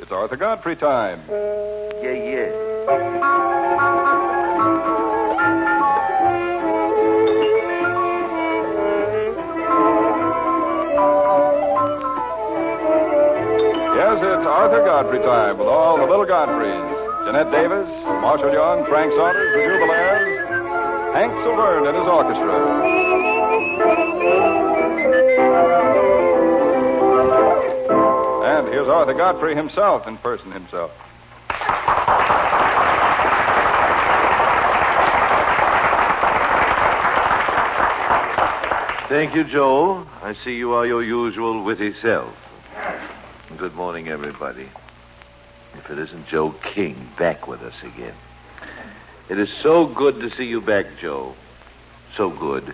It's Arthur Godfrey time. Yeah. Yes, it's Arthur Godfrey time with all the little Godfreys. Jeanette Davis, Marshall Young, Frank Saunders, the Jubilaires, Hank Silverne and his orchestra. And here's Arthur Godfrey himself, in person himself. Thank you, Joel. I see you are your usual witty self. Good morning, everybody. If it isn't Joe King back with us again. It is so good to see you back, Joe. So good.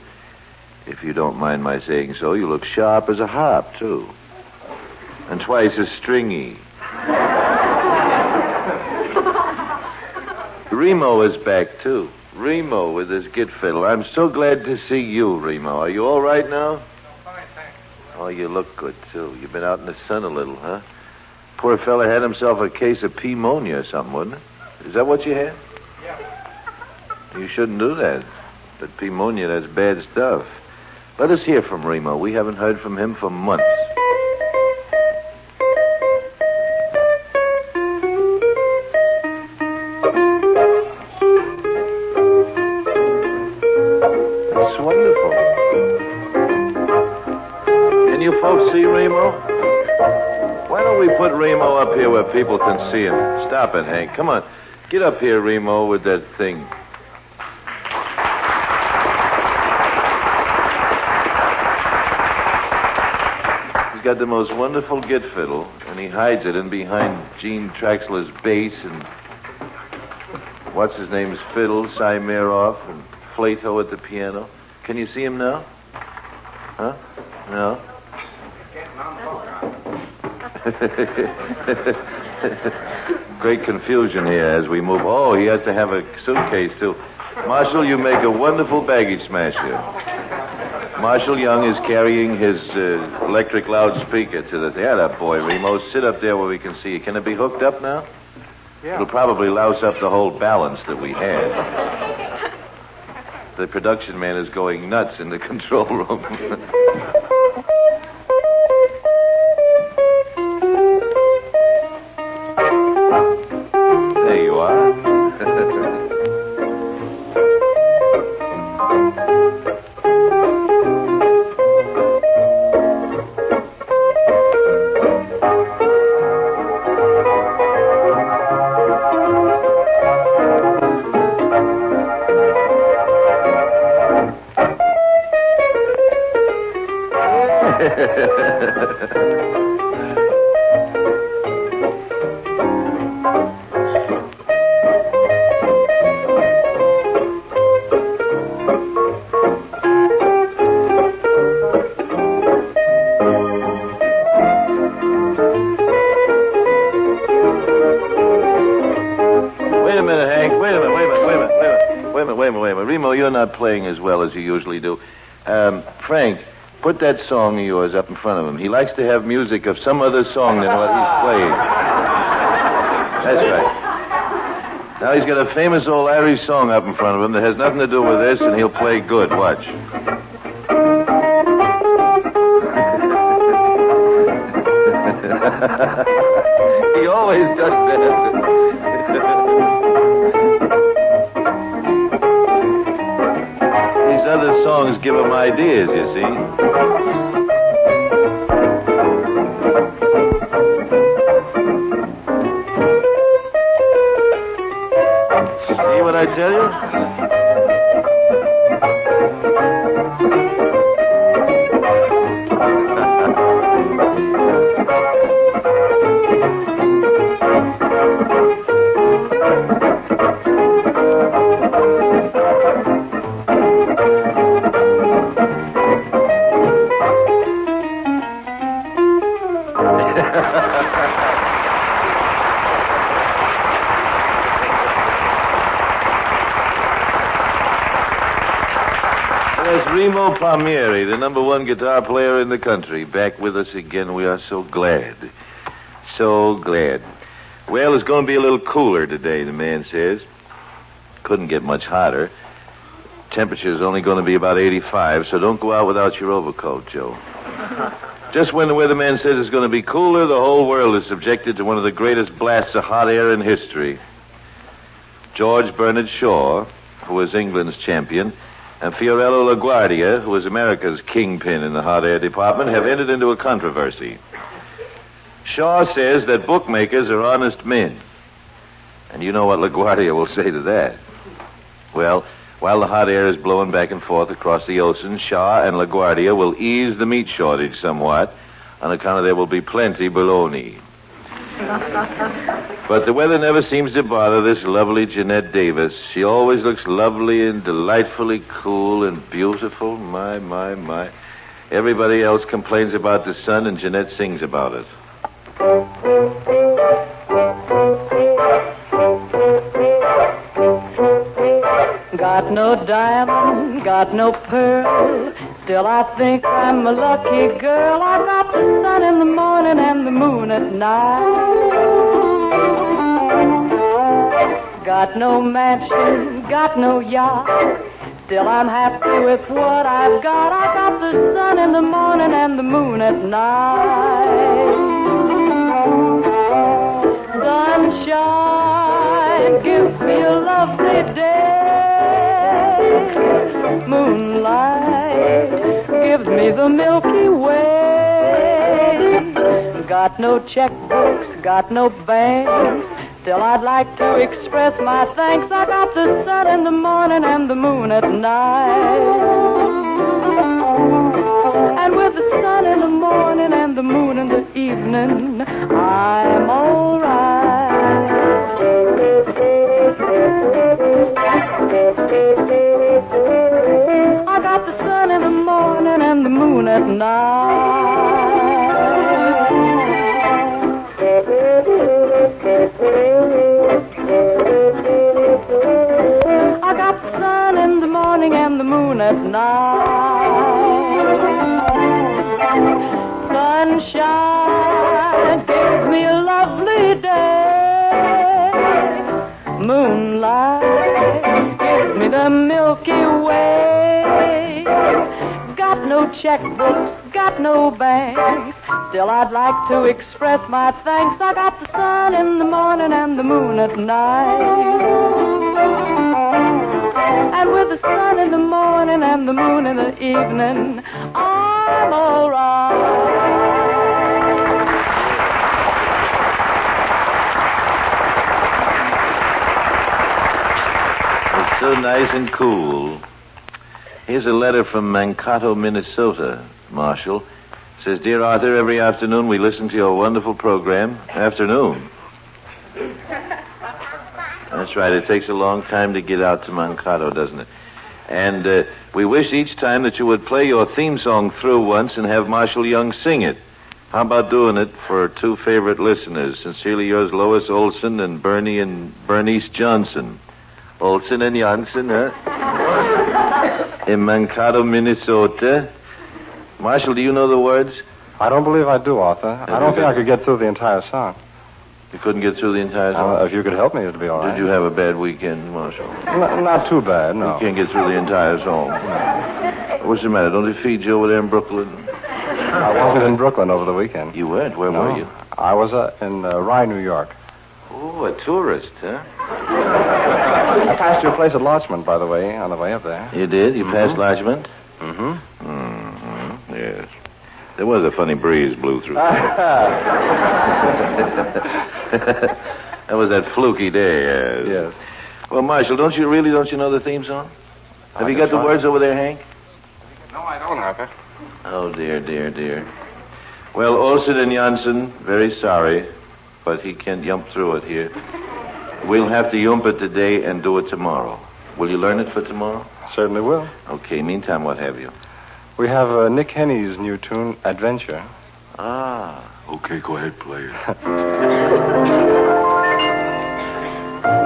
If you don't mind my saying so, you look sharp as a harp, too. And twice as stringy. Remo is back, too. Remo with his git fiddle. I'm so glad to see you, Remo. Are you all right now? Fine, thanks. Oh, you look good, too. You've been out in the sun a little, huh? Poor fella had himself a case of pneumonia or something, wasn't it? Is that what you had? Yeah. You shouldn't do that. But pneumonia, that's bad stuff. Let us hear from Remo. We haven't heard from him for months. That's wonderful. Can you folks see Remo? Why don't we put Remo up here where people can see him? Stop it, Hank. Come on. Get up here, Remo, with that thing. He's got the most wonderful git fiddle, and he hides it in behind Gene Traxler's bass and what's his name's fiddle, Cy Meroff, and Flato at the piano. Can you see him now? Huh? No? Great confusion here as we move. Oh, he has to have a suitcase, too. Marshall, you make a wonderful baggage smasher. Marshall Young is carrying his electric loudspeaker to the... Yeah, that boy, Remo. Sit up there where we can see you. Can it be hooked up now? Yeah. It'll probably louse up the whole balance that we had. The production man is going nuts in the control room. There you are. Wait a minute. Remo, you're not playing as well as you usually do. Frank, put that song of yours up in front of him. He likes to have music of some other song than what he's playing. That's right. Now he's got a famous old Irish song up in front of him that has nothing to do with this, and he'll play good. Watch. He always does that. These other songs give him ideas, you see. See what I tell you? There's Remo Palmieri, the #1 guitar player in the country, back with us again. We are so glad. So glad. Well, it's going to be a little cooler today, the man says. Couldn't get much hotter. Temperature is only going to be about 85, so don't go out without your overcoat, Joe. Just when the weatherman says it's going to be cooler, the whole world is subjected to one of the greatest blasts of hot air in history. George Bernard Shaw, who was England's champion, and Fiorello LaGuardia, who was America's kingpin in the hot air department, have entered into a controversy. Shaw says that bookmakers are honest men. And you know what LaGuardia will say to that. Well, while the hot air is blowing back and forth across the ocean, Shaw and LaGuardia will ease the meat shortage somewhat on account of there will be plenty bologna. But the weather never seems to bother this lovely Jeanette Davis. She always looks lovely and delightfully cool and beautiful. My. Everybody else complains about the sun, and Jeanette sings about it. Got no diamond, got no pearl. Still, I think I'm a lucky girl. I got the sun in the morning and the moon at night. Got no mansion, got no yacht. Still, I'm happy with what I've got. I got the sun in the morning and the moon at night. Sunshine gives me a lovely day. Moonlight gives me the Milky Way. Got no checkbooks, got no banks. Still, I'd like to express my thanks. I got the sun in the morning and the moon at night. And with the sun in the morning and the moon in the evening, I'm all right. I got the sun in the morning and the moon at night. I got the sun in the morning and the moon at night. Sunshine gives me a lovely day. Moonlight gives me the Milky Way. Got no checkbooks, got no banks. Still, I'd like to express my thanks. I got the sun in the morning and the moon at night. And with the sun in the morning and the moon in the evening, I'm all right. It's so nice and cool. Here's a letter from Mankato, Minnesota, Marshall. It says, Dear Arthur, every afternoon we listen to your wonderful program. Afternoon. That's right. It takes a long time to get out to Mankato, doesn't it? And we wish each time that you would play your theme song through once and have Marshall Young sing it. How about doing it for two favorite listeners? Sincerely yours, Lois Olson and Bernie and Bernice Johnson. Olson and Johnson, huh? In Mankato, Minnesota. Marshall, do you know the words? I don't believe I do, Arthur. I don't think I could get through the entire song. You couldn't get through the entire song? If you could help me, it'd be all right. Did you have a bad weekend, Marshall? Not too bad, no. You can't get through the entire song. No. What's the matter? Don't they feed you over there in Brooklyn? I wasn't in Brooklyn over the weekend. You weren't? Where were you? I was in Rye, New York. Oh, a tourist, huh? I passed your place at Larchmont, by the way, on the way up there. You did? You passed Larchmont? Mm-hmm. Mm-hmm. Yes. There was a funny breeze blew through. That was that fluky day. Yes. Well, Marshall, don't you know the theme song? Have you got the words over there, Hank? No, I don't, Arthur. Oh, dear. Well, Olson and Janssen, very sorry, but he can't yump through it here. We'll have to yump it today and do it tomorrow. Will you learn it for tomorrow? Certainly will. Okay, meantime, what have you? We have Nick Henny's new tune, Adventure. Ah. Okay, go ahead, play it.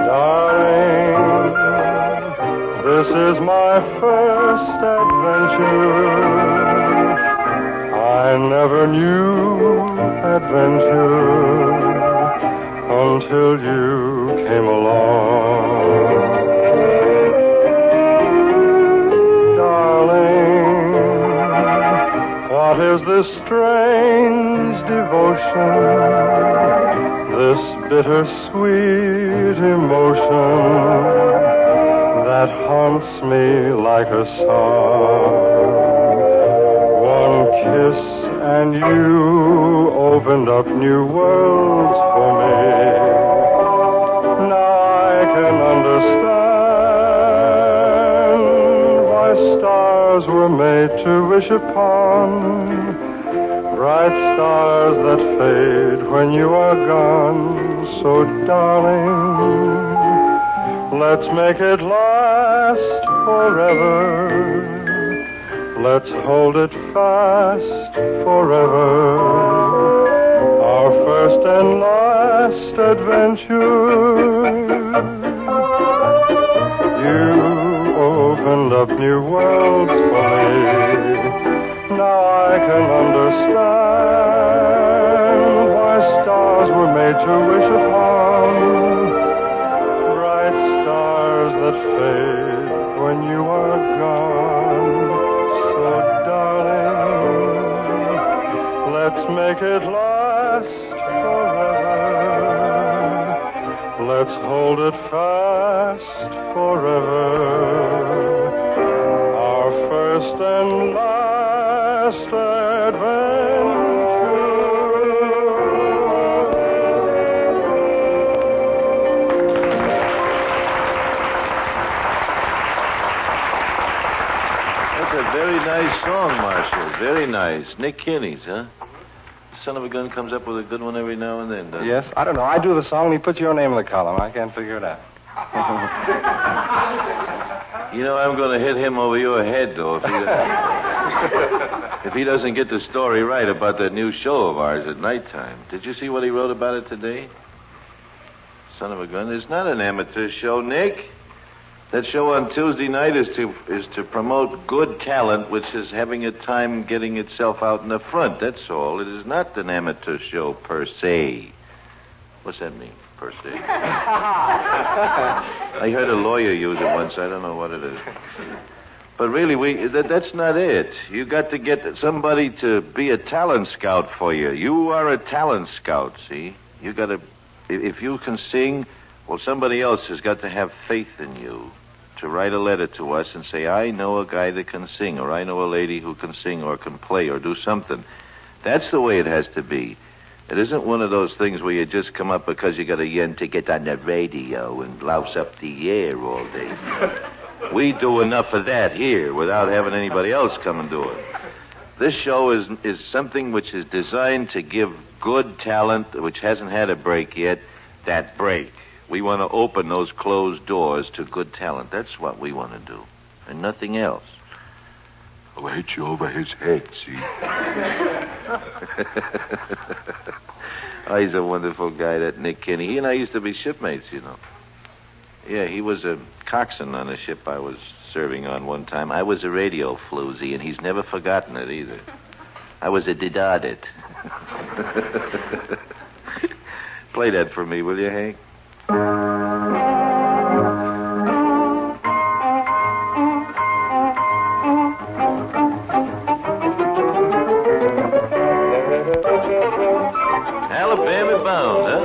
Darling, this is my first adventure. I never knew adventure until you came along. Darling, what is this strange devotion, this bittersweet emotion that haunts me like a song? One kiss and you opened up new worlds for me. Now I can understand why stars were made to wish upon, bright stars that fade when you are gone. So darling, let's make it last forever. Let's hold it fast forever. Our first and last adventure. You opened up new worlds for me. Now I can understand why stars were made to wish upon, bright stars that fade when you are gone. So darling, let's make it last forever. Let's hold it fast forever. Our first and last adventure. That's a very nice song, Marshall. Very nice. Nick Kinney's, huh? Son of a gun comes up with a good one every now and then, doesn't he? Yes, I don't know. I do the song, and he puts your name in the column. I can't figure it out. You know, I'm going to hit him over your head, though, if he doesn't get the story right about that new show of ours at nighttime. Did you see what he wrote about it today? Son of a gun. It's not an amateur show, Nick. That show on Tuesday night is to promote good talent, which is having a time getting itself out in the front. That's all. It is not an amateur show per se. What's that mean, per se? I heard a lawyer use it once. I don't know what it is. But really, that's not it. You got to get somebody to be a talent scout for you. You are a talent scout, see? You got to, if you can sing, well, somebody else has got to have faith in you to write a letter to us and say, I know a guy that can sing, or I know a lady who can sing or can play or do something. That's the way it has to be. It isn't one of those things where you just come up because you got a yen to get on the radio and louse up the air all day. We do enough of that here without having anybody else come and do it. This show is something which is designed to give good talent, which hasn't had a break yet, that break. We want to open those closed doors to good talent. That's what we want to do, and nothing else. I'll hit you over his head, see? Oh, he's a wonderful guy, that Nick Kinney. He and I used to be shipmates, you know. Yeah, he was a coxswain on a ship I was serving on one time. I was a radio floozy, and he's never forgotten it either. I was a did-audit. Play that for me, will you, Hank? Alabama bound, huh?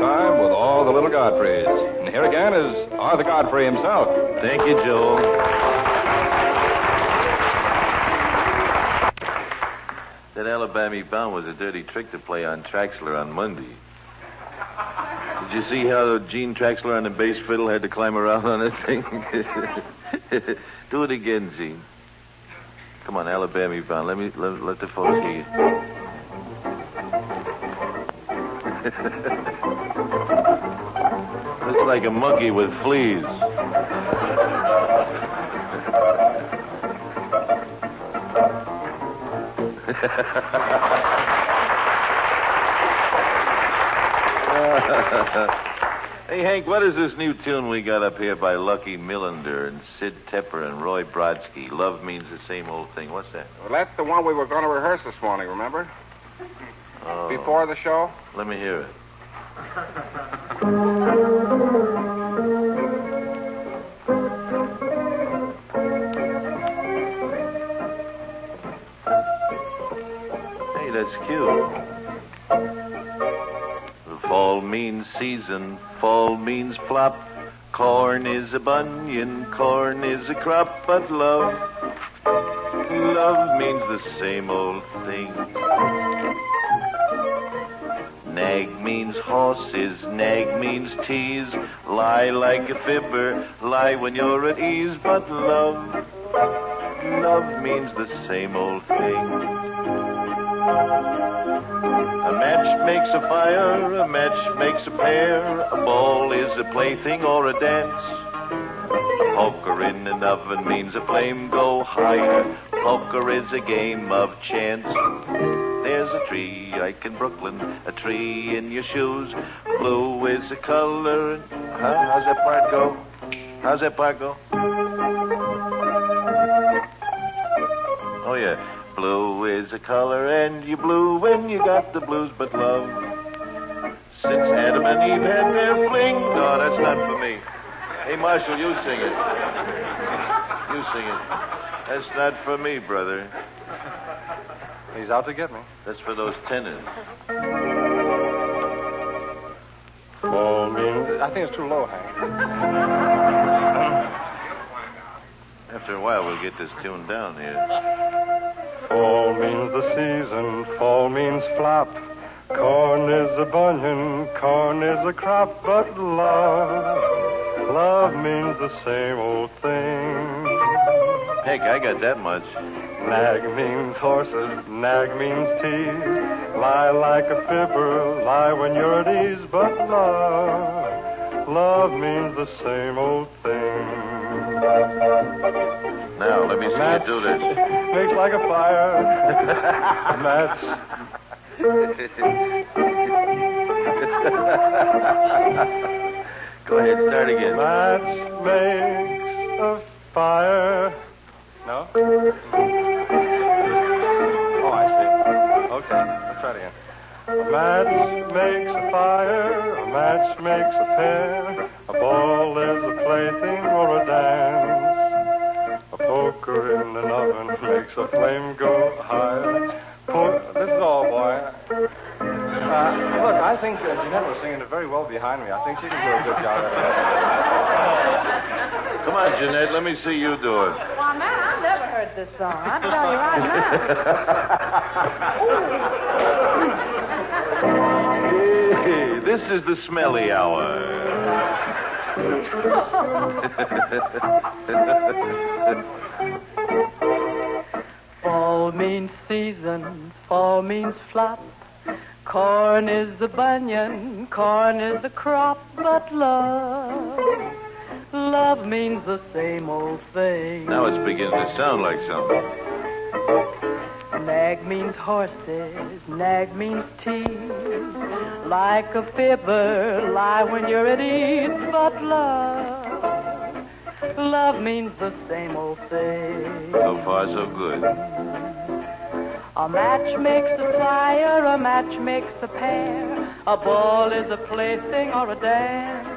time with all the little Godfreys. And here again is Arthur Godfrey himself. Thank you, Joel. That Alabama Bound was a dirty trick to play on Traxler on Monday. Did you see how Gene Traxler on the bass fiddle had to climb around on that thing? Do it again, Gene. Come on, Alabama Bound. Let the folks hear you. Looks like a monkey with fleas. Hey, Hank, what is this new tune we got up here by Lucky Millender and Sid Tepper and Roy Brodsky? Love means the same old thing. What's that? Well, that's the one we were going to rehearse this morning, remember? Oh. Before the show? Let me hear it. Hey, that's cute. Fall means season, fall means flop. Corn is a bunion, corn is a crop, but love means the same old thing. Nag means horses, nag means tease. Lie like a fibber, lie when you're at ease, but love means the same old thing. A match makes a fire, a match makes a pair. A ball is a plaything or a dance. A poker in an oven means a flame go higher. Poker is a game of chance. There's a tree like in Brooklyn, a tree in your shoes. Blue is a color. How's that part go? How's that part go? Oh, yeah. Blue is a color, and you blue when you got the blues, but love. Since Adam and Eve had their fling. No, that's not for me. Hey, Marshall, you sing it. You sing it. That's not for me, brother. He's out to get me. That's for those tenors. Fall means... I think it's too low, Hank. After a while, we'll get this tuned down here. Fall means the season, fall means flop. Corn is a bunion, corn is a crop, but love means the same old thing. Heck, I got that much. Nag means horses, nag means tease. Lie like a fibber, lie when you're at ease, but love means the same old thing. Now, let me see you do this. Makes like a fire. Match. Go ahead, start again. Match makes a fire. No? Oh, I see. Okay, let's try it again. A match makes a fire, a match makes a pair. A ball is a plaything or a dance. A poker in an oven makes a flame go higher. This is all, boy. Look, I think Jeanette was singing it very well behind me. I think she can do a good job at it. Come on, Jeanette, let me see you do it. Well, man, I've never heard this song. I'll tell you right now. Hey, this is the smelly hour. Fall means season, fall means flop. Corn is the bunion, corn is the crop, but love means the same old thing. Now it's beginning to sound like something. Nag means horses, nag means tease. Like a fibber, lie when you're at ease, but love means the same old thing. So far, so good. A match makes a fire, a match makes a pair. A ball is a plaything or a dance.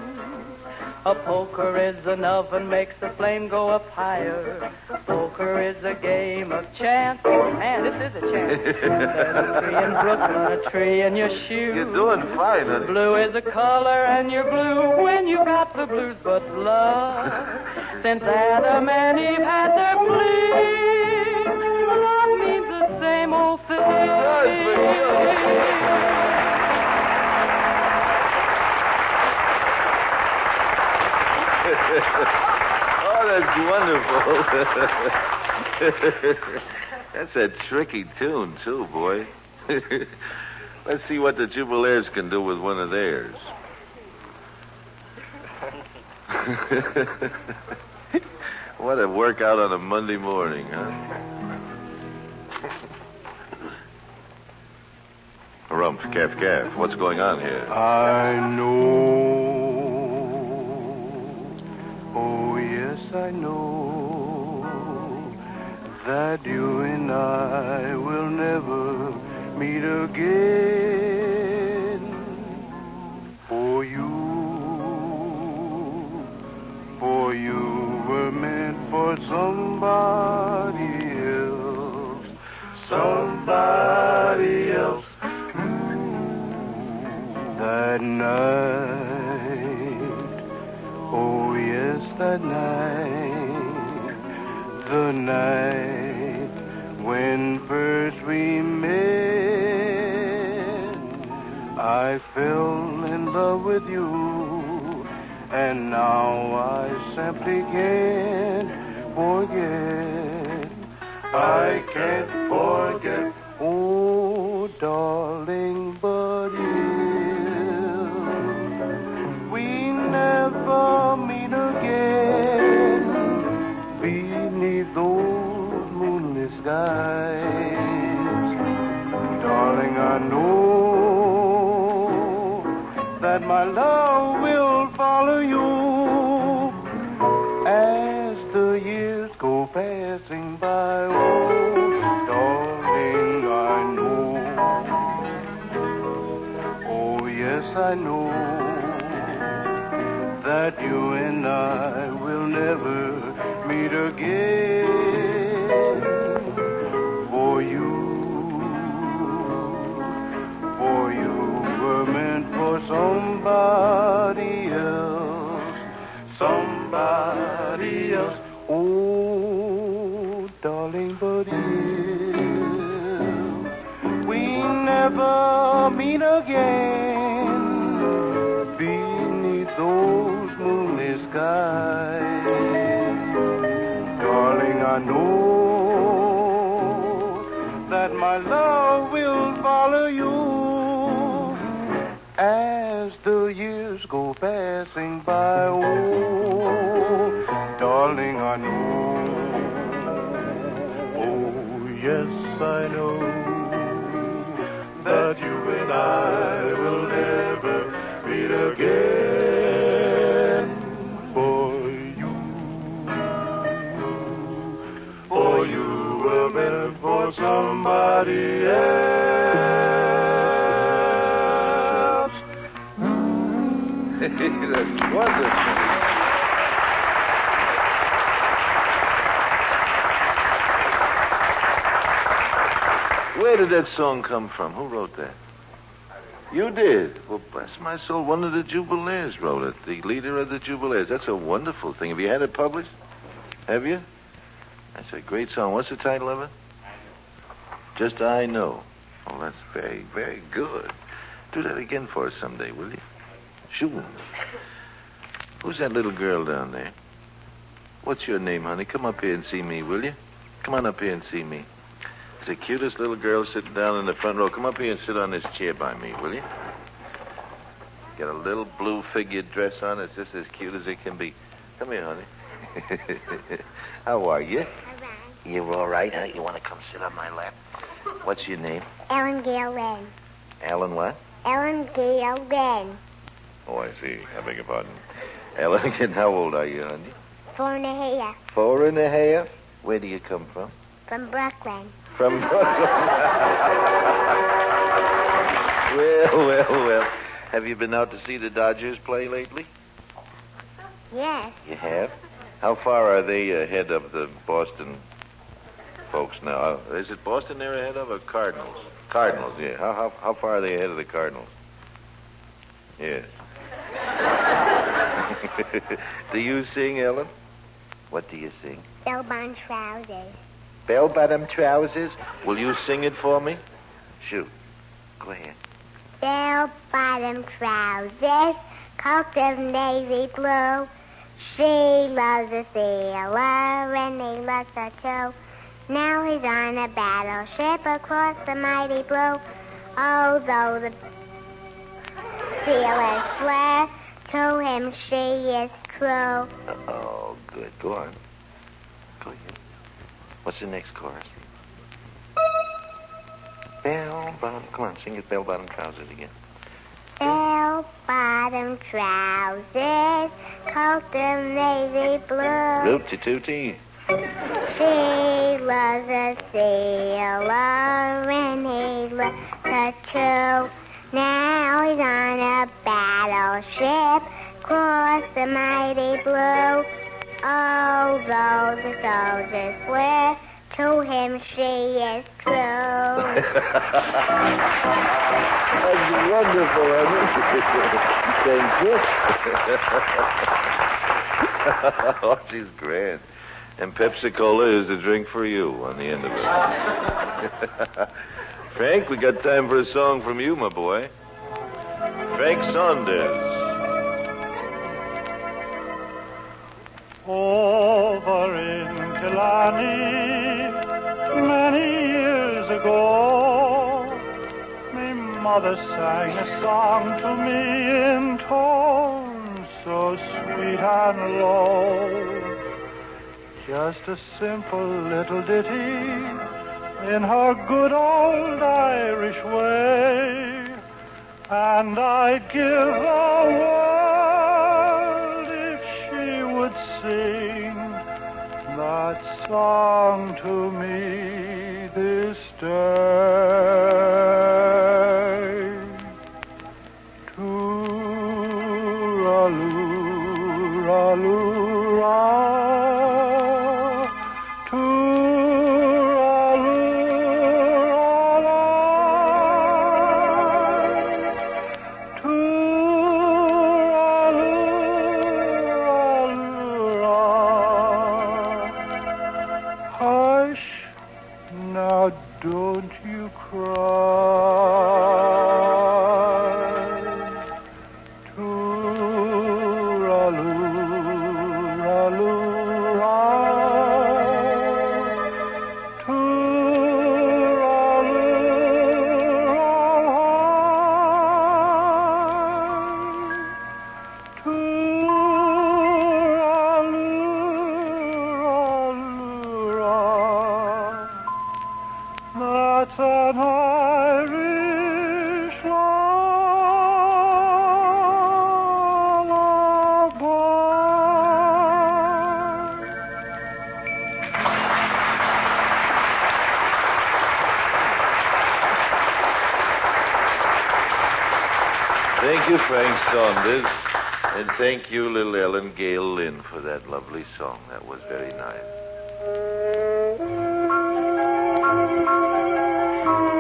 A poker is an oven, makes the flame go up higher. Poker is a game of chance, and this is a chance. There's a tree in Brooklyn, a tree in your shoe. You're doing fine, honey. Blue is a color, and you're blue when you got the blues. But love, since Adam and Eve had their fling, love means the same old thing. Oh, that's wonderful. That's a tricky tune, too, boy. Let's see what the Jubilaires can do with one of theirs. What a workout on a Monday morning, huh? Rumph, calf. What's going on here? I know. Oh, yes, I know that you and I will never meet again. For you were meant for somebody else. Somebody else. That night, oh yes, that night, the night when first we met, I fell in love with you, and now I simply can't forget. I can't forget, oh darling, buddy. Never meet again beneath those moonlit skies. Darling, I know that my love will follow you as the years go passing by. Oh, darling, I know. Oh, yes, I know that you and I will never meet again. For you were meant for somebody else. Somebody else. Oh, darling, but if we never meet again beneath those moonlit skies, darling, I know that my love will follow you as the years go passing by. Oh, darling, I know. Oh, yes, I know that you and I will never meet again. For you were meant for somebody else. That's wonderful. Where did that song come from? Who wrote that? You did? Well, bless my soul, one of the Jubilaires wrote it. The leader of the Jubilaires. That's a wonderful thing. Have you had it published? Have you? That's a great song. What's the title of it? Just I Know. Oh, that's very, very good. Do that again for us someday, will you? Sure. Who's that little girl down there? What's your name, honey? Come up here and see me, will you? Come on up here and see me. It's the cutest little girl sitting down in the front row. Come up here and sit on this chair by me, will you? Got a little blue figured dress on. It's just as cute as it can be. Come here, honey. How are you? All right. You're all right, huh? You want to come sit on my lap? What's your name? Ellen Gale Wren. Alan what? Ellen Gale Wren. Oh, I see. I beg your pardon. Ellen, how old are you, honey? 4.5. 4.5? Where do you come from? From Brooklyn. From Brooklyn. Well. Have you been out to see the Dodgers play lately? Yes. You have? How far are they ahead of the Boston folks now? Is it Boston they're ahead of or Cardinals? Cardinals, yeah. How far are they ahead of the Cardinals? Yes. Do you sing, Ellen? What do you sing? Bell-bottom trousers. Bell-bottom trousers? Will you sing it for me? Shoot. Go ahead. Bell-bottom trousers, coat of navy blue. She loves a sailor and he loves her too. Now he's on a battleship across the mighty blue. Although the sailors swear, to him she is true. Oh, good. Go on. Go ahead. What's the next chorus? Bell-bottom. Come on, sing it, bell-bottom trousers again. Bell-bottom trousers, coat of navy blue. Root-tootie. She loves a sailor and he loves her too. Now he's on a battleship across the mighty blue. Although the soldiers swear, to him she is true. That's wonderful, Ellen. Thank you. Oh, she's grand. And Pepsi-Cola is a drink for you on the end of it. Frank, we got time for a song from you, my boy. Frank Saunders. Over in Killarney, many years ago, my mother sang a song to me in tones so sweet and low. Just a simple little ditty in her good old Irish way, and I'd give the world if she would sing that song to me this day. Tooraloo-ra-loo-ra. Don't you cry. Tooraloo-ra-loo-ra. That's an Irish lullaby. Thank you, Frank Saunders. And thank you, little Ellen Gale Lynn, for that lovely song. That was very nice.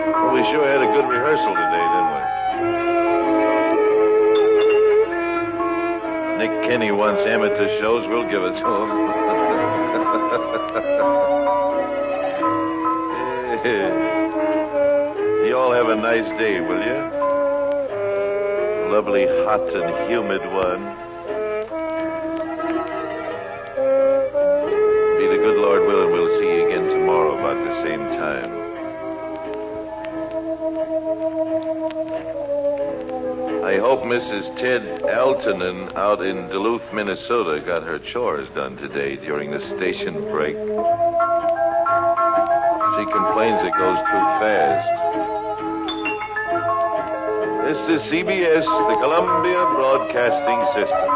Well, we sure had a good rehearsal today, didn't we? Nick Kenny wants amateur shows. We'll give it to him. You all have a nice day, will you? Lovely, hot, and humid one. Be the good Lord willing, we'll see you again tomorrow about the same time. I hope Mrs. Ted Altonen out in Duluth, Minnesota got her chores done today during the station break. She complains it goes too fast. This is CBS, the Columbia Broadcasting System.